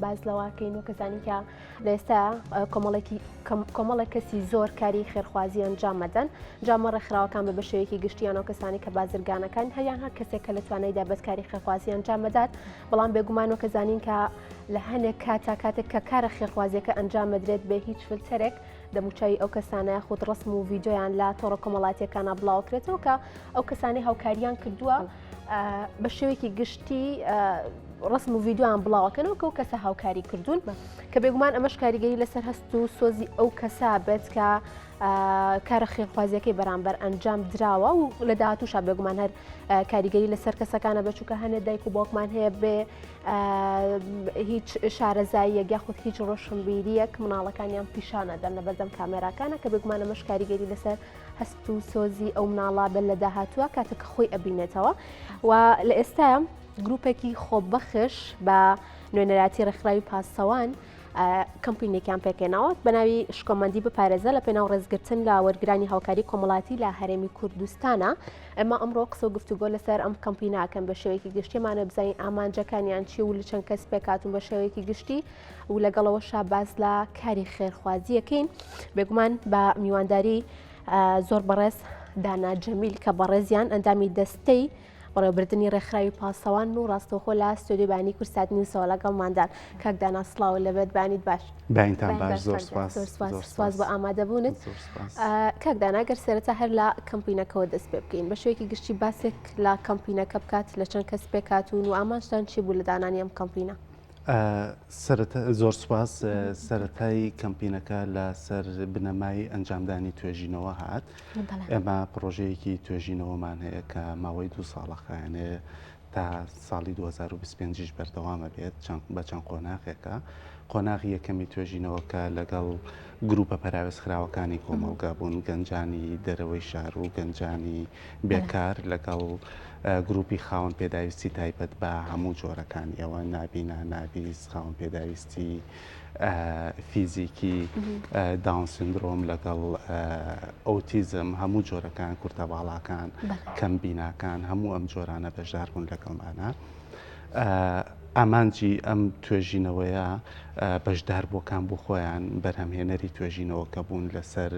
باز لەواکەین و کەسانی کە لە ئێستا کۆمەڵێک کەسی زۆر کاری خێرخوازی ئەنجام مەدەن جامە ڕێکخراوەکان بە شێوەیەکی گشتیانەوە کەسانی کە بازرگانەکان هەیان هەر کەسێک کە لە توانایدا بەدکاری خێرخوازی ئەنجام مەدات بەڵام بێگومانەوە کە زانین کە لە هەنێک کاتێک کە کارە خێرخوازیەکە ئەنجام مەدرێت بێ هیچ فلترێک دەموچەی ئەو کەسانە خود ڕسم و ڤیدۆیان لا تۆڕە کۆمەڵاتیەکانە بڵاوکرێتەوە کە ئەو کەسانی هاوکاریان کردووە بە شێوەیەکی گشتی ڕسم و ڤیددیوان بڵاوەکەنەوە کە ئەو کەسە هاوکاری کردوون کە بێگومان ئەمەش کاریگەری لەسەر هەست و سۆزی ئەو کەسا بێت کە کارە خێرخوازیەکەی بەرامبەر ئەنجام دراوە و لە داهاتووشا بێگومان هەر کاریگەری لەسەر کەسەکانە بچووکە هەنێ دایک و باوکمان هەیە بێ هیچ شارەزاییەک یاخود هیچ ڕۆشنبیریەک مناڵەکانیان پیشانەدەن لە بەردەم کامێراکانە کە بێگومان ئەمەش کاریگەری لەسەر هەست و سۆزی ئەو مناڵە بن لە داهاتووە کاتێک خۆی ئەبینێتەوە و لە ئێستاە گروپێکی خۆبەخش بە نوێنەراتی ڕێکخراوی پاسەوان کەمپینێکیان پێکەناوە بە ناوی شکۆمەندی بپارێزە لە پێناو ڕێزگرتن لە وەرگرانی هاوکاری کۆمەڵاتی لە هەرێمی کوردستانە ئەمە ئەمڕۆ قسە و گفتوگۆ لەسەر ئەم کەمپیناکەن بە شێوەیەکی گشتیمانە بزانین ئامانجەکانیان چی و لە چەند کەس پێکاتون بە شێوەیەکی گشتی و لەگەڵەوەشا باز لە کاری خێرخوازیەکەین بێگومان بە میوانداری زۆر بەڕێز دانا جەمیل کە بەڕێزیان ئەندامی دەستەی بەڕێوەبردننی ڕێکخراوی پاسەوان و ڕاستەوخۆ لە ستۆدیۆبانی کورسات نیوسەوە لەگەڵماندان کاک دانا سڵاو لەبێت بانیت باش باینتان باش زۆر سپاس بە ئامادەبوونت کاک دانا گەر سەرەتا هەر لە کەمپینەکەەوە دەست پێ بکەین بە شوەیەکی گشتی باسێک لە کەمپینەکە بکات لە چەند کەس پێکاتون و ئامانجتان چی بوو لە دانانی ئەم کەمپینە زۆر سپاس سەرەتایی کەمپینەکە لە سەر بنەمای ئەنجامدانی توێژینەوە هات ئێمە پرۆژەیەکی توێژینەوەمان هەیە کە ماوەی 2 ساڵەخایانێ تا ساڵی 2025 بەردەوامە بێت بە چەند قۆناغێکە قۆناغی یەکەمی توێژینەوەکە لەگەڵ گروپە پەراوێزخراوەکانی کۆمەڵگا بوون گەنجانی دەرەوەی شار و گەنجانی بێکار لەگەڵ گروپی خاوەن پێداویستی تایبەت بە هەموو جۆرەکانی ئەوە نابینا نابیست خاوەن پێداویستی فیزیکی داون سندرۆم لەگەڵ ئۆتیزم هەموو جۆرەکان کورتە باڵاکان کەمبیناکان هەموو ئەم جۆرانە بەشدار بوون لەگەڵمانە ئامانجی ئەم توێژینەوەیە بەشداربووەکان بۆ خۆیان بەرهەمهێنەری توێژینەوەکە بوون لەسەر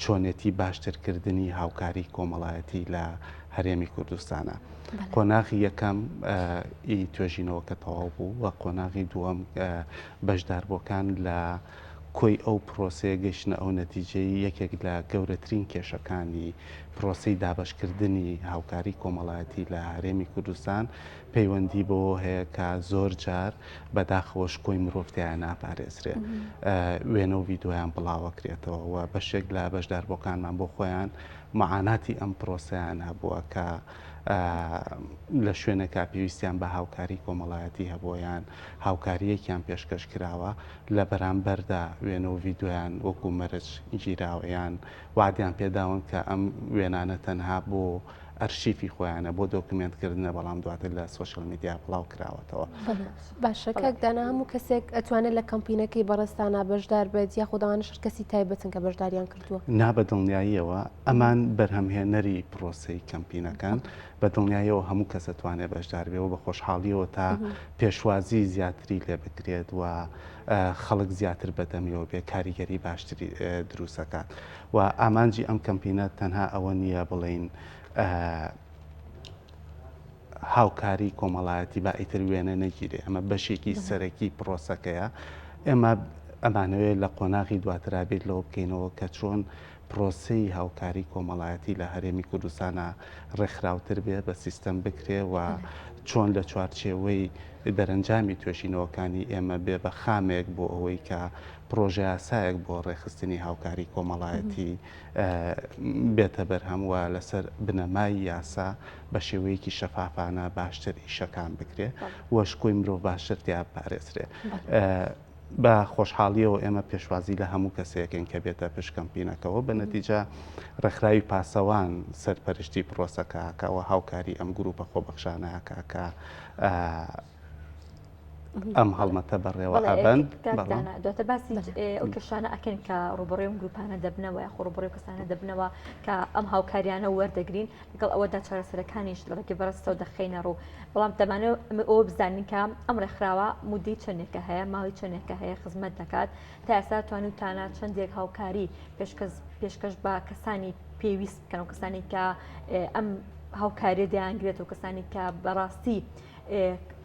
چۆنێتی باشترکردنی هاوکاری کۆمەڵایەتی لە هەرێمی کوردستانە قۆناغی یەکەم ئی توێژینەوەکە تەواو بوو و قۆناغی دووەم بەشداربووەکان لە کۆی ئەو پرۆسەیە گەیشتنە ئەو نەتیجەی یەکێک لە گەورەترین کێشەکانی پرۆسەی دابەشکردنی هاوکاری کۆمەڵایەتی لە هەرێمی کوردستان پەیوەندی بۆ هەیە کە زۆر جار بەداخەوەش کۆی مرۆڤتیان ناپارێزرێ وێنە و ڤیدۆیان بڵاوەکرێتەوە و بەشێک لە بەشداربووەکانمان بۆ خۆیان معاناتی ئەم پرۆسەیان هەبووە کە لە شوێنێکا پێویستیان بە هاوکاری کۆمەڵایەتی هەبۆیان هاوکاریەکیان پێشکەش کراوە لە بەرامبەردا وێنە و ڤیدۆیان وەکو مەرج گیراوەیان وعدیان پێداون کە ئەم وێنانە تەنها بۆ ئەرشیفی خۆیانە بۆ دۆکمنتکردنە بەڵام دواتر لە سۆشیال میدیا بڵاو کراوەتەوە باشە کاک دانا هەموو کەسێک ئەتوانێت لە کەمپینەکەی بەڕێستانە بەشدار بێت یاخودەوانش کەسی تایبەتن کە بەشداریان کردووە نا بە دڵنیاییەوە ئەمان بەرهەمهێنەری پرۆسەی کەمپینەکان بە دڵنیاییەوە هەموو کەس ئەتوانێت بەشدار بێەوە بە خۆشحاڵیەوە تا پێشوازی زیاتری لێ بکرێت و خەڵک زیاتر بەدەمیەوە بێ کاریگەری باشتری دروستەکات و ئامانجی ئەم کەمپینە تەنها ئەوە نییە بڵین هاوکاری کۆمەڵایەتی با ئیتر وێنە نەگیرێ ئەمە بەشێکی سەرەکی پرۆسەکەیە ئێمە ئەمانەوەی لە قۆناغی دواترا بێت لەوە بکەینەوە کە چۆن پرۆسەی هاوکاری کۆمەڵایەتی لە هەرێمی کوردستانە ڕێکخراوتر بێ بە سیستەم بکرێ و چۆن لە چوارچێوەی دەرەنجامی توێژینەوەکانی ئێمە بێ بە خامێک بۆ ئەوەی کە پرۆژه یاسایەک بۆ ڕێخستنی هاوکاری کۆمەڵایەتی بێتە بەرهەموە لەسەر بنەمای یاسا بە شێوەیەکی شەفافانە باشتر ئیشەکان بکرێ وەشکۆی مرۆڤ باشتر تیا پارێزرێ بە خۆشحاڵیەوە ئێمە پێشوازی لە هەموو کەسێکن کە بێتە پێش کەمپینەکەەوە بە نەتیجە ڕێکخراوی پاسەوان سەرپەرشتی پرۆسەکەکەەوە هاوکاری ئەم گروپە خۆبەخشانەکە کە ئەم هەڵمەتە بەڕێوە ئەبەن دواتر باسی ئەو کێشانە ئەکەن کە ڕوبڕێ گروپانە دەبنەوە یا ڕوبڕێ کەسانە دەبنەوە کە ئەم هاوکاریانە وەردەگرین لەگەڵ ئەوەدا چارەسەرەکانیش لەڕێکی بەڕستەوە دەخینە ڕوو بەڵام دەمانێت ئەوە بزانین کە ئەم ڕێکخراوە مودەی چەندێکە هەیە ماوەی چەندێکە هەیە خزمەت دەکات تا ئێستا توانوتانە چەندێک هاوکاری پێشکەش بە کەسانی پێویست بکەن و کەسانی کە ئەم هاوکاریە دەیانگرێت و کەسانی کە بەڕاستی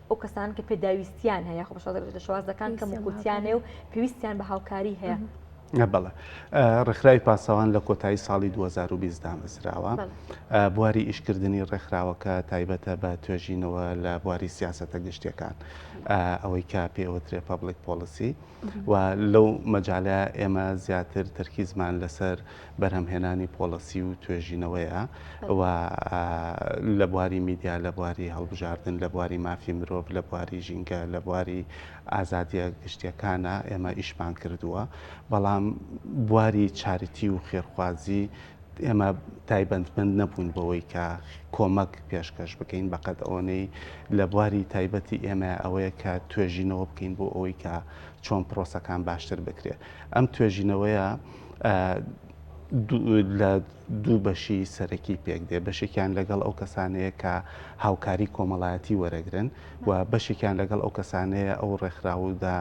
ئەو کەسان کە پێداویستیان هەیە خۆ شوازەکان کە موکوتیانێ و پێویستیان بە هاوکاری هەیە. بەڵێ ڕێکخراوی پاسەوان لە کۆتایی ساڵی 2020 دامەزراوە بواری ئیشکردنی ڕێکخراوەکە تایبەتە بە توێژینەوە لە بواری سیاسەتە گشتیەکان ئەوەی کە پێوەترێ پابلیک پۆلیسی و لەو مەجاالە ئێمە زیاتر تەرکیزمان لەسەر بەرهەمهێنانی پۆلیسی و توێژینەوەیە و لە بواری میدیا لە بواری هەڵبژاردن لە بواری مافی مرۆڤ لە بواری ژینگە لە بواری ئازادیە گشتیەکانە ئێمە ئیشمان کردووە بەڵام بواری چاریتی و خێرخوازی ئێمە تایبەتمەند نەبوون بەوەی کە کۆمەک پێشکەش بکەین بەقەت ئەوەی لە بواری تایبەتی ئێمە ئەوەیە کە توێژینەوە بکەین بۆ ئەوەی کە چۆن پرۆسەکان باشتر بکرێت ئەم توێژینەوەیە لە دوو بەشی سەرەکی پێک دێ بەشێکیان لەگەڵ ئەو کەسانەیە کە هاوکاری کۆمەڵایەتی وەرەگرن و بەشێکیان لەگەڵ ئەو کەسانەیە ئەو ڕێکخراوەدا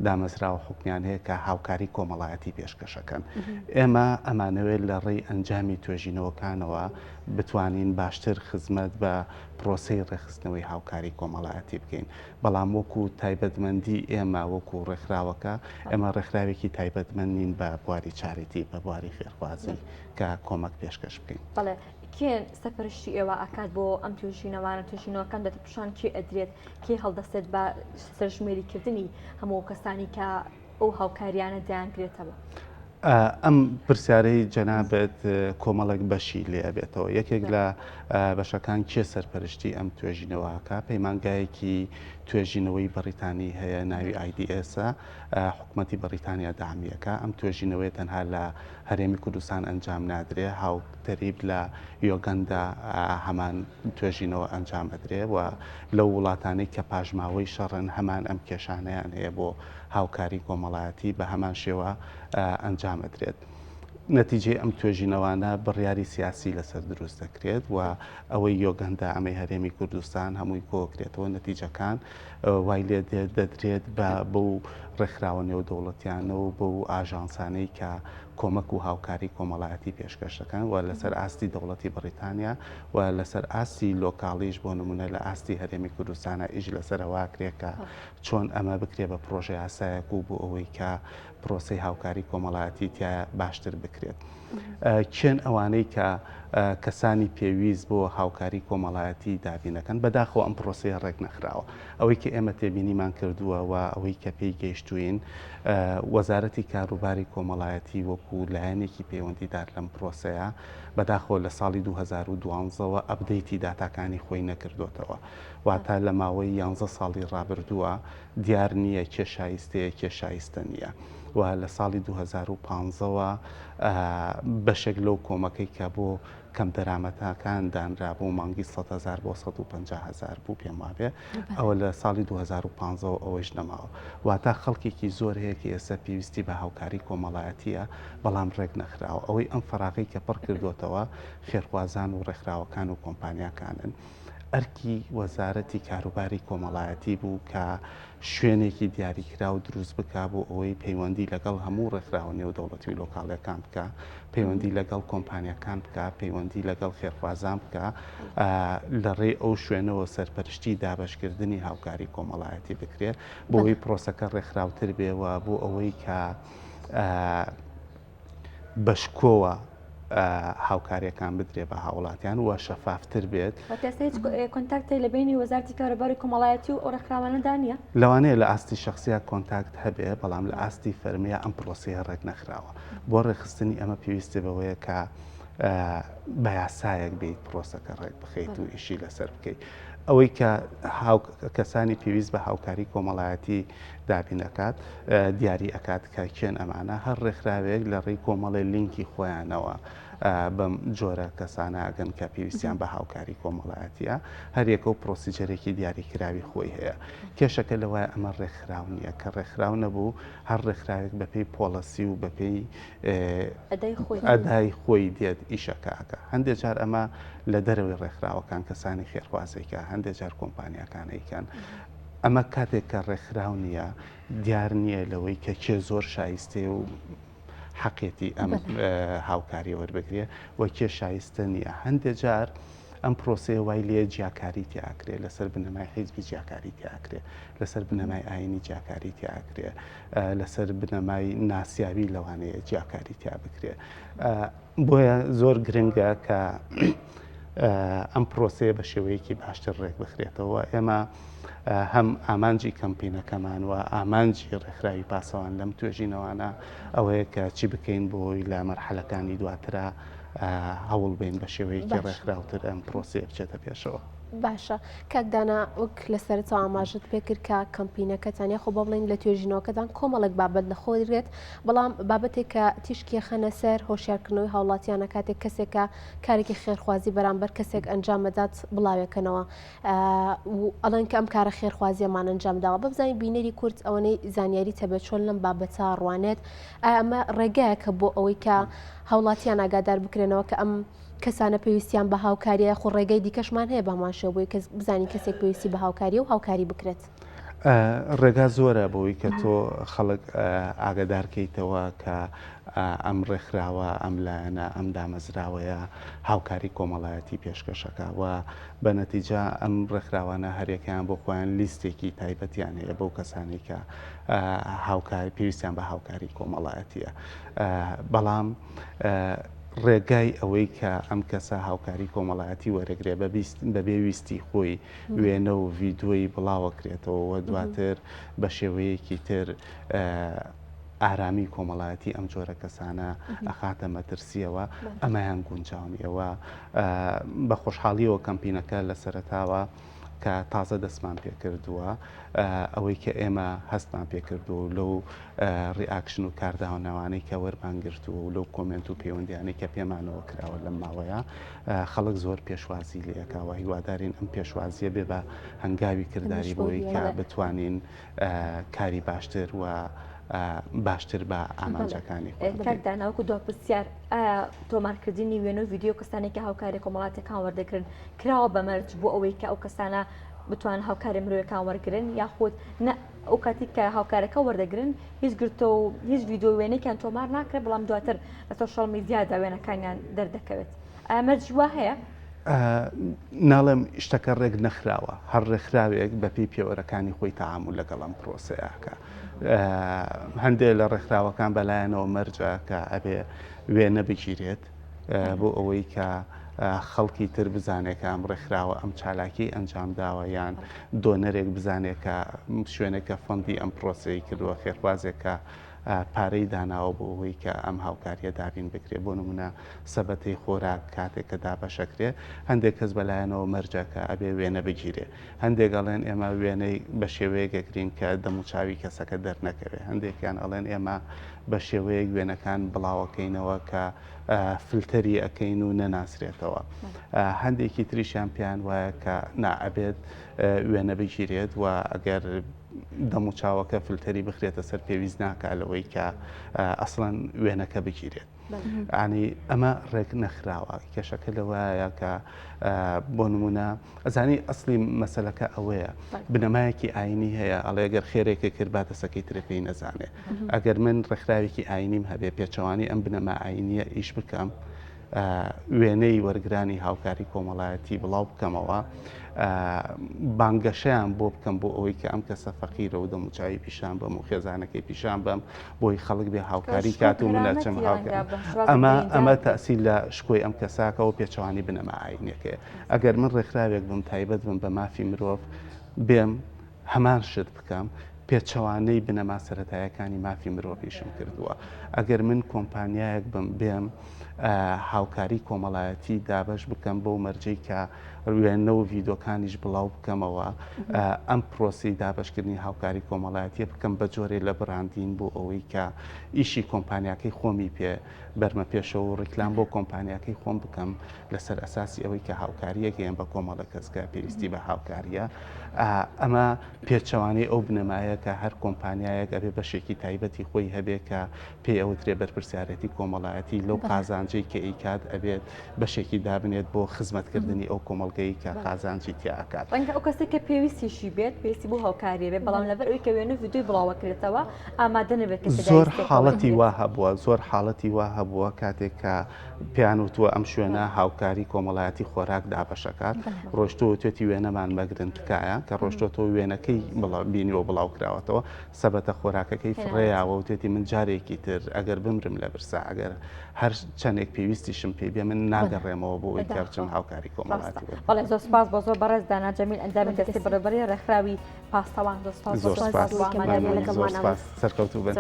دامەزراوە حکمیان هەیە کە هاوکاری کۆمەڵایەتی پێشکەشەکەن ئێمە ئەمانەوێت لە ڕێی ئەنجامی توێژینەوەکانەوە بتوانین باشتر خزمەت بە پرۆسەی ڕێخستنەوەی هاوکاری کۆمەڵایەتی بکەین بەڵام وەکو تایبەتمەندی ئێمە وەکو ڕێکخراوەکە ئێمە ڕێکخراوێکی تایبەتمەندین بە بواری چاریتی بە بواری خێرخوازی کە کۆمەک پێشکەش بکەین. بەڵێ کێن سەرپەرشتی ئێوە ئاکات بۆ ئەم توێژینەوانە توێژینەوەکان دەتەپشان کێ ئەدرێت کێ هەڵدەستێت بە سەرژمێریکردنی هەموو کەسانی کە ئەو هاوکاریانە دەیانگرێتەوە. ئەم پرسیارەی جەنابەت کۆمەڵێک بەشی لێ بێتەوە یەکێک لە بەشەکان کێ سەرپەرشتی ئەم توێژینەوەکە پەیمانگایەکی توێژینەوەی بەریتانی هەیە ناوی IDS حکوومەتی بەریتانیا دامیەکە ئەم توێژینەوەی تەنها لە هەرێمی کوردستان ئەنجام نادرێ هاوتەریب لە یۆگەندا هەمان توێژینەوە ئەنجام ئەدرێ و لەو وڵاتانەی کە پاژماوەی شەڕن هەمان ئەم کێشانەیان هەیە بۆ هاوکاری کۆمەڵایەتی بە هەمان شێوە ئەنجام ئەدرێت. نەتیجەی ئەم توێژینەوانە بڕیاری سیاسی لەسەر دروست دەکرێت و ئەوەی یۆگەندا ئەمەی هەرێمی کوردستان هەمووی کۆکرێتەوە نەتیجەکان وای لێ دەدرێت بەو ڕێکخراوە نێودەوڵەتیانە و بەو ئاژانسانەی کە کۆمەک و هاوکاری کۆمەڵایەتی پێشکەشەکەن و لەسەر ئاستی دەوڵەتی بەریتانیا و لەسەر ئاستی لۆکاڵیش بۆ نمونە لە ئاستی هەرێمی کوردستانە ئیش لەسەرەوە کرێکە چۆن ئەمە بکرێ بە پرۆژه یاسایەک و بۆ ئەوەی کە پرۆسی هاوکاری کۆمەڵایەتی تیا باشتر بکرێت. چێن ئەوانەی کە کەسانی پێویست بۆ هاوکاری کۆمەڵایەتی دابینەکەن بەداخەوە ئەم پرۆسەیە ڕێک نەخراوە ئەوەی کە ئێمە تێبینیمان کردووە و ئەوەی کە پێی گەیشتوین وەزارەتی کاروباری کۆمەڵایەتی وەکو لایەنێکی پەیوەندیدار لەم پرۆسەیە بەداخەوە لە ساڵی 2012ەوە ئەپدەیتی داتاکانی خۆی نەکردوتەوە واتە لە ماوەی 11 ساڵی ڕابردووە دیار نییە کێ شایستەیە کێ شایستە نییە و لە ساڵی 2015ەوە بەشێک لەو کۆمەکەی کە بۆ کەم دەرامەتاکان دانرا بۆ مانگی 100,000 بۆ 150,000 بوو پێم وابێ ئەوە لە ساڵی 2015 ئەوەش نەماوە واتە خەڵکێکی زۆر هەیە کە ئێستا پێویستی بە هاوکاری کۆمەڵایەتیە بەڵام ڕێک نەخراوە ئەوەی ئەم فەراغی کە پڕ کردوتەوە خێرخوازان و ڕێکخراوەکان و کۆمپانیاکانن ئەرکی وەزارەتی کاروباری کۆمەڵایەتی بوو کە شوێنێکی دیاریکرا و دروست بکا بۆ ئەوەی پەیوەندی لەگەڵ هەموو ڕێکخراوە نێودەوڵەتی و لۆکاڵیەکان بکە پەیوەندی لەگەڵ کۆمپانیەکان بکە پەیوەندی لەگەڵ خێرخوازان بکە لە ڕێی ئەو شوێنەوە سەرپەرشتی دابەشکردنی هاوکاری کۆمەڵایەتی بکرێت بۆ ئەوەی پرۆسەکە ڕێکخراوتر بێەوە بۆ ئەوەی کە بەشکۆوە هاوکاریەکان بدرێ بە هاوڵاتیان و شەفافتر بێت کۆنتاکتی لە بینی وەزارەتی کاروباری کۆمەڵایەتی و ئەو ڕێکخراوانەدا نیە لەوانەیە لە ئاستی شخصیە کۆنتاکت هەبێ بەڵام لە ئاستی فەرمیە ئەم پرۆسەیە ڕێک نەخراوە بۆ ڕێخستنی ئەمە پێویستە بەوەیە کە بە یاسایەک بێت پرۆسەکە ڕێک بخەیت و ئیشی لەسەر بکەیت ئەوەی کە کەسانی پێویست بە هاوکاری کۆمەڵایەتی دابینەکات دیاری ئەکات کە کێن ئەمانە هەر ڕێکخراوێک لە ڕێی کۆمەڵی لینکی خۆیانەوە بەم جۆرە کەسانە ئەگەن کە پێویستیان بە هاوکاری کۆمەڵایەتیە هەرێکە و پرۆسیجەرێکی دیاریکراوی خۆی هەیە کێشەکە لەوای ئەمە ڕێکخراو نییە کە ڕێکخراو نەبوو هەر ڕێکخراوێک بەپێی پۆلەسی و بەپێی ئەدای خۆی دێت ئیشەکەکە هەندێک جار ئەمە لە دەرەوەی ڕێکخراوەکان کەسانی خێرخوازێکە هەندێک جار کۆمپانیەکانەیەکان ئەمە کاتێک کە ڕێکخراو نییە دیار نییە لەوەی کە کێ زۆر شایستێ و حەقێتی ئەم هاوکاری وەربگرێ و کێ شایستە نییە هەندێک جار ئەم پرۆسەیە وای لێ جیاکاری تیاکرێ لەسەر بنەمای حیزبی جیاکاری تیاکرێ لەسەر بنەمای ئاینی جیاکاری تیاکرێ لەسەر بنەمای ناسیاوی لەوانەیە جیاکاری تیا بکرێ بۆیە زۆر گرنگە کە ئەم پرۆسەیە بە شێوەیەکی باشتر ڕێک بخرێتەوە ئێمە هەم ئامانجی کەمپینەکەمان و ئامانجی ڕێکخراوی پاسەوان لەم توێژینەوانە ئەوەیە کە چی بکەین بۆی لە مەرحەلەکانی دواترە هەوڵ بین بە شێوەیەکی ڕێکخراوتر ئەم پرۆسەیە بچێتە پێشەوە. باشە کاکدانا وەک لەسەرەوە ئاماژت پێکرد کە کەمپینەکەتان یاخۆ بە بڵین لە توێژینەوەکەتان کۆمەڵێک بابەت لە خۆ دەگرێت بەڵام بابەتێک کە تیشکی خەنە سەر هۆشیارکردنەوەی هاوڵاتیانە کاتێک کەسێکە کارێکی خێرخوازی بەرامبەر کەسێک ئەنجام بدات بڵاوێکەنەوە ئەڵێن کە ئەم کارە خێرخوازیەمان ئەنجامداوە ببزانین بینەری کورد ئەوەی زانیاری تەبێت چۆن لەم بابەتە ڕوانێت ئەمە ڕێگایەکە بۆ ئەوەی کە هاوڵاتیان ئاگادار بکرێنەوە کە ئەم کەسانە پێویستیان بە هاوکاریە خۆ ڕێگەی دیکەشمان هەیە بەماشەوە بۆی کە بزانین کەسێک پێویستی بە هاوکاری و هاوکاری بکرێت. ڕێگا زۆرە بۆی کە تۆ خەڵک ئاگدارکەیتەوە کە ئەم ڕێکخراوە ئەم لایەنە ئەم دامەزراوەیە هاوکاری کۆمەڵایەتی پێشکەشەکە و بە نەتیجە ئەم ڕێکخراوانە هەرێکیان بۆ خۆیان لیستێکی تایبەتیان هەیە بەو کەسانی کە هاوکاری پێویستیان بە هاوکاری کۆمەڵایەتیە بەڵام ڕێگای ئەوەی کە ئەم کەسە هاوکاری کۆمەڵایەتی وەرەگرێ بەبێ ویستی خۆی وێنە و ڤیددیۆی بڵاوەکرێتەوە و دواتر بە شێوەیەکی تر ئارامی کۆمەڵایەتی ئەم جۆرە کەسانە ئەخاتە مەترسیەوە ئەمەیان گونجاونیەوە بە خۆشحاڵیەوە کەمپینەکە لە سەرەتاوە کە تازە دەستمان پێکردووە ئەوەی کە ئێمە هەستمان پێکردو لەو ڕیاکشن و کارداوانەوانەی کە وەرمانگرتووە و لەو کۆمنت و پەیوەندیانەی کە پێمانەوە کراوە لەم ماوەیە خەڵک زۆر پێشوازی لەکەوە هیوادارین ئەم پێشوازیە بێ بە هەنگاوی کردداری بۆی کە بتوانین کاری باشتر و باشتر بە ئامانجەکانی کاکداناوەکو دو پرسیار تۆمارکردنی وێنە و ڤیددیۆ کەسانێکی هاوکاری کۆمەڵاتەکان وەردەگرن کراوە بەمەرج بۆ ئەوەی کە ئەو کەسانە بتوان هاوکاری مرۆیەکان وەرگن یاخود ئەو کاتی کە هاوکارەکە وەردەگرن هیچ گرتە و هیچ ڤیددیۆ وێنێکیان تۆمار ناکرێت بەڵام دواتر لە سۆشەڵ میدیادا وێنەکانیان دەردەکەوێت ئەمەرج وا هەیە؟ ناڵێم شتەکە ڕێک نەخراوە هەر ڕێکخراوێک بەپی پێوەرەکانی خۆی تەعامل لەگەڵ ئەم پرۆسەیەکە هەندێک لە ڕێکخراوەکان بەلایەنەوە مەرجە کە ئەبێ وێنە بگیرێت بۆ ئەوەی کە خەڵکی تر بزانێت کە ئەم ڕێکخراوە ئەم چالاکی ئەنجام داوە یان دۆنەرێک بزانێت کە شوێنێکە فەندی ئەم پرۆسەی کردووە خێرخوازێکە پارەی داناوە بۆ ئەوەی کە ئەم هاوکاریە دابین بکرێت بۆ نمونە سەبەتەی خۆراک کاتێک کە دابەشەکرێ هەندێک کەس بەلایەنەوە مەرجەکە ئەبێ وێنە بگیرێ هەندێک ئەڵێن ئێمە وێنەی بە شێوەیەکەگرین کە دەموچاوی کەسەکە دەرنەکەوێت هەندێکیان ئەڵێن ئێمە بە شێوەیەک وێنەکان بڵاوەکەینەوە کە فلتەری ئەەکەین و نەناسرێتەوە هەندێکی تریشیان پێیان وایە کە نائەبێت وێنە بگیرێت و ئەگەر دەموچاوەکە فلتەری بخرێتە سەر پێویست ناکە لەوەی کە ئەسڵەن وێنەکە بگیرێت ینی ئەمە ڕێک نەخراوە کێشەکە لەوایە کە بۆ نمونە ئەزانی ئەسلی مەسەلەکە ئەوەیە بنەمایەکی ئاینی هەیە ئەڵێ ئەگەر خێرێکە کرد باتە سەکەی ترەکەی نەزانێ ئەگەر من ڕێکخراوێکی ئاینیم هەبێ پێچەوانی ئەم بنەما ئاینیە ئیش بکەم وێنەی وەرگرانی هاوکاری کۆمەڵایەتی بڵاو بکەمەوە بانگەشەیان بۆ بکەم بۆ ئەوەی کە ئەم کەسە فەقیرە و دەموچاوی پیشان بەم و خێزانەکەی پیشان بەم بۆی خەڵک بێ هاوکاری کات و منەچەم ئەمە تەسیل لە شکۆی ئەم کەساکە و پێچەوانی بنەما ئاینەکەی ئەگەر من ڕێکخراوێک بم تایبەت بم بە مافی مرۆڤ بێم هەمان شت بکەم پێچەوانەی بنەما سەرەتایەکانی مافی مرۆڤیشم کردووە ئەگەر من کۆمپانیایەک بم بێم هاوکاری کۆمەڵایەتی دابش بکەم بۆ مەرجەی کە وێنە و ڤیدۆکانیش بڵاو بکەمەوە ئەم پرۆسی دابشکردنی هاوکاری کۆمەڵایەتیە بکەم بە جۆرێ لە بڕاندین بۆ ئەوەی کە ئیشی کۆمپانیاکەی خۆمی پێ بەرمە پێشەوە و ڕیکلام بۆ کۆمپانیاکەی خۆم بکەم لەسەر ئەساسی ئەوەی کە هاوکاریەکەیان بە کۆمەڵە کەسکە پێویستی بە هاوکاریە ئەمە پێچەوانەی ئەو بنەمایە کە هەر کۆمپانیایەک ئەبێ بەشێکی تایبەتی خۆی هەبێ کە پێی ئەوترێ بەرپرسیارەتی کۆمەڵایەتی لەو قازانجەی کە ئیکات ئەبێت بەشێکی دابنێت بۆ خزمەتکردنی ئەو کۆمەڵگەی کە قازانجی تیاکات. ڕەنگە ئەو کەسێک کە پێویستیشی بێت پێویستی بۆ هاوکاریە بێت بەڵام لەبەر ئەوی کە وێنە ڤیدیۆی بڵاوەکرێتەوە ئامادە نەبێت زۆر حاڵەتی وا هەبووە زۆر حاڵەتی وا هەبووە کاتێک کە پێیان وتووە ئەم شوێنە هاوکاری کۆمەڵایەتی خۆراک دابەشەکات ڕۆشتەوە توێتی وێنەمان مەگرن تکایە کە ڕۆشتۆتەوە وێنەکەی بینیەوە بڵاو کراوەتەوە سەبەتە خۆراکەکەی فڕێیاوە و توێتی من جارێکی تر ئەگەر بمرم لە برسا ئەگەر هەر چەندێک پێویستیشم پێ بێ من ناگەڕێمەوە بۆ ئەوی کارچم هاوکاری کۆمەڵایەتی بەڵێ زۆر سپاس بۆ زۆر بەڕێز دانا جەمیل ئەنجامی دەستی بەڕێوەبەری ڕێکخراوی پاستەوان زۆر سپاس سەرکەوتوو بن.